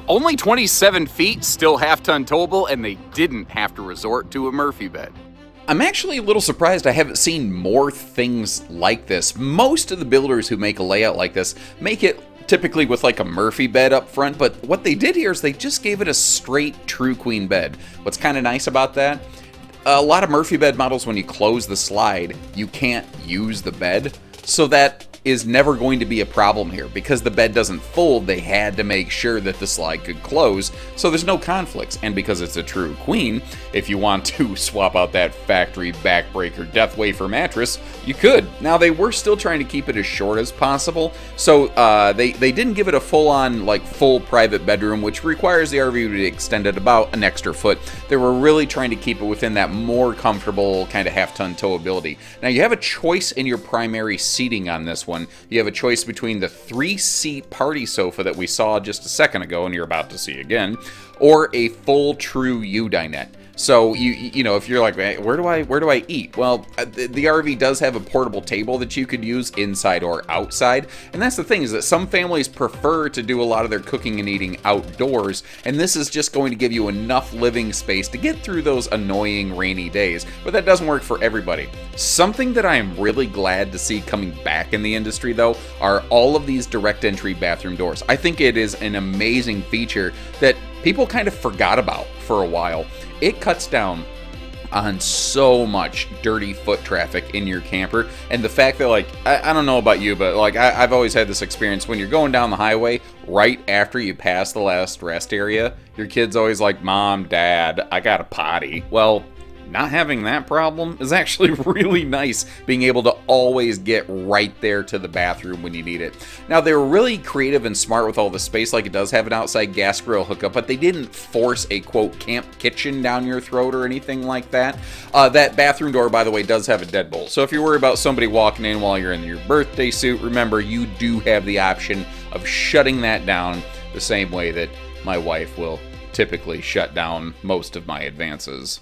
Only 27 feet, still half-ton towable, and they didn't have to resort to a Murphy bed. I'm actually a little surprised I haven't seen more things like this. Most of the builders who make a layout like this make it typically with like a Murphy bed up front, but what they did here is they just gave it a straight true queen bed. What's kind of nice about that? A lot of Murphy bed models, when you close the slide, you can't use the bed, so that is never going to be a problem here. Because the bed doesn't fold, they had to make sure that the slide could close, so there's no conflicts. And because it's a true queen, if you want to swap out that factory backbreaker death wafer mattress, you could. Now, they were still trying to keep it as short as possible, so they didn't give it a full-on, like, full private bedroom, which requires the RV to be extended about an extra foot. They were really trying to keep it within that more comfortable kind of half-ton towability. Now, you have a choice in your primary seating on this one. You have a choice between the 3-seat party sofa that we saw just a second ago and you're about to see again, or a full true U-dinette. So you know, if you're like, where do I eat? Well, the RV does have a portable table that you could use inside or outside, and that's the thing, is that some families prefer to do a lot of their cooking and eating outdoors, and this is just going to give you enough living space to get through those annoying rainy days. But that doesn't work for everybody. Something that I am really glad to see coming back in the industry, though, are all of these direct entry bathroom doors. I think it is an amazing feature that people kind of forgot about for a while. It cuts down on so much dirty foot traffic in your camper, and the fact that, like, I don't know about you, but like I've always had this experience when you're going down the highway right after you pass the last rest area, your kid's always like, Mom, Dad, I got a potty. Well, not having that problem is actually really nice, being able to always get right there to the bathroom when you need it. Now, they were really creative and smart with all the space, like it does have an outside gas grill hookup, but they didn't force a, quote, camp kitchen down your throat or anything like that. That bathroom door, by the way, does have a deadbolt. So if you're worried about somebody walking in while you're in your birthday suit, remember, you do have the option of shutting that down the same way that my wife will typically shut down most of my advances.